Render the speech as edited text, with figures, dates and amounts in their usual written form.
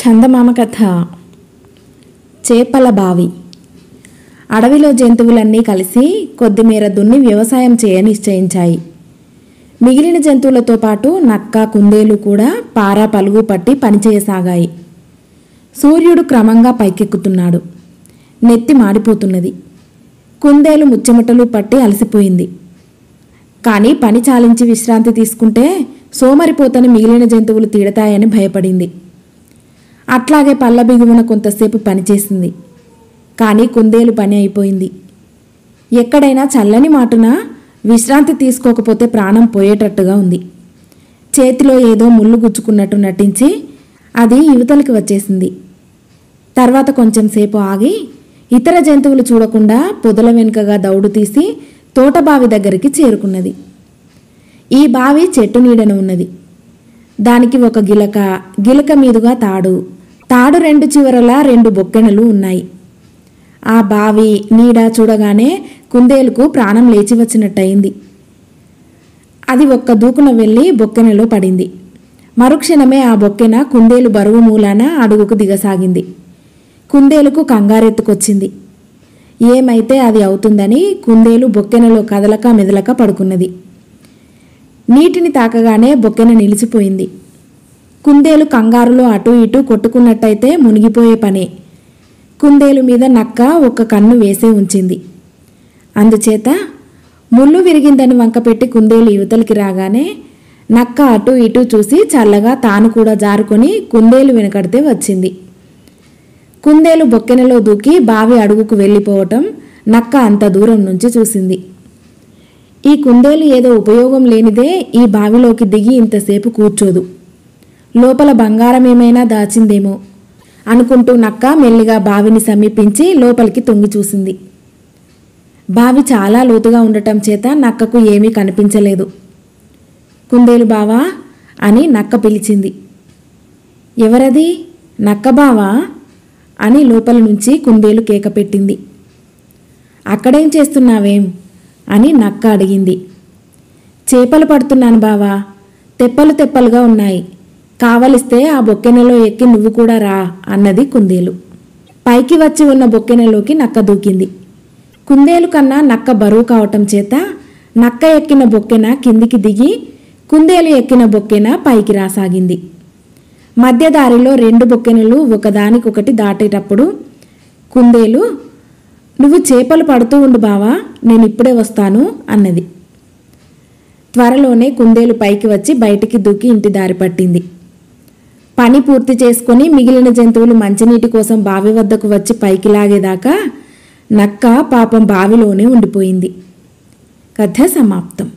చందమామ కథ. చేపల బావి. అడవిలో జంతువులన్నీ కలిసి కొద్దిమేర దున్ని వ్యవసాయం చేయ నిశ్చయించాయి. మిగిలిన జంతువులతో పాటు నక్క, కుందేలు కూడా పారా పలుగు పట్టి పనిచేయసాగాయి. సూర్యుడు క్రమంగా పైకెక్కుతున్నాడు. నెత్తి మాడిపోతున్నది. కుందేలు ముచ్చెమటలు పట్టి అలసిపోయింది. కానీ పని చాలించి విశ్రాంతి తీసుకుంటే సోమరిపోతని మిగిలిన జంతువులు తీడతాయని భయపడింది. అట్లాగే పళ్ళ బిగువున కొంతసేపు పనిచేసింది. కానీ కుందేలు పని అయిపోయింది. ఎక్కడైనా చల్లని మాటున విశ్రాంతి తీసుకోకపోతే ప్రాణం పోయేటట్టుగా ఉంది. చేతిలో ఏదో ముళ్ళు గుచ్చుకున్నట్టు నటించి అది యువతలకి వచ్చేసింది. తర్వాత కొంచెం సేపు ఆగి ఇతర జంతువులు చూడకుండా పొదల వెనుకగా దౌడు తీసి తోటబావి దగ్గరికి చేరుకున్నది. ఈ బావి చెట్టు నీడన ఉన్నది. దానికి ఒక గిలక మీదుగా తాడు రెండు చివరలా రెండు బొక్కెనలు ఉన్నాయి. ఆ బావి నీడ చూడగానే కుందేలుకు ప్రాణం లేచి వచ్చినట్టయింది. అది ఒక్క దూకున వెళ్ళి బొక్కెనలో పడింది. మరుక్షణమే ఆ బొక్కెన కుందేలు బరువు మూలాన అడుగుకు దిగసాగింది. కుందేలుకు కంగారెత్తుకొచ్చింది. ఏమైతే అది అవుతుందని కుందేలు బొక్కెనలో కదలక మెదలక పడుకున్నది. నీటిని తాకగానే బొక్కెన నిలిచిపోయింది. కుందేలు కంగారులో అటూ ఇటూ కొట్టుకున్నట్టయితే మునిగిపోయే పనే. కుందేలు మీద నక్క ఒక కన్ను వేసే ఉంచింది. అందుచేత ముళ్ళు విరిగిందని వంకపెట్టి కుందేలు యువతలకి రాగానే నక్క అటూ ఇటూ చూసి చల్లగా తాను కూడా జారుకొని కుందేలు వెనకడితే వచ్చింది. కుందేలు బొక్కెనలో దూకి బావి అడుగుకు వెళ్ళిపోవటం నక్క అంత దూరం నుంచి చూసింది. ఈ కుందేలు ఏదో ఉపయోగం లేనిదే ఈ బావిలోకి దిగి ఇంతసేపు కూర్చోదు, లోపల బంగారం ఏమైనా దాచిందేమో అనుకుంటూ నక్క మెల్లిగా బావిని సమీపించి లోపలికి తొంగి చూసింది. బావి చాలా లోతుగా ఉండటం చేత నక్కకు ఏమీ కనిపించలేదు. కుందేలు బావా అని నక్క పిలిచింది. ఎవరది? నక్క బావా అని లోపల నుంచి కుందేలు కేక పెట్టింది. అక్కడేం చేస్తున్నావేం అని నక్క అడిగింది. చేపలు పడుతున్నాను బావా, తెప్పలు తెప్పలుగా ఉన్నాయి, కావలిస్తే ఆ బొక్కెనలో ఎక్కి నువ్వు కూడా రా అన్నది కుందేలు. పైకి వచ్చి ఉన్న బొక్కెనలోకి నక్క దూకింది. కుందేలు కన్నా నక్క బరువు కావటం చేత నక్క ఎక్కిన బొక్కెన కిందికి దిగి కుందేలు ఎక్కిన బొక్కెన పైకి రాసాగింది. మధ్య దారిలో రెండు బొక్కెనలు ఒకదానికొకటి దాటేటప్పుడు కుందేలు, నువ్వు చేపలు పడుతూ ఉండు బావా, నేను ఇప్పుడే వస్తాను అన్నది. త్వరలోనే కుందేలు పైకి వచ్చి బయటికి దూకి ఇంటి దారి పట్టింది. పని పూర్తి చేసుకొని మిగిలిన జంతువులు మంచినీటి కోసం బావి వద్దకు వచ్చి పైకి లాగేదాకా నక్క పాపం బావిలోనే ఉండిపోయింది. కథ సమాప్తం.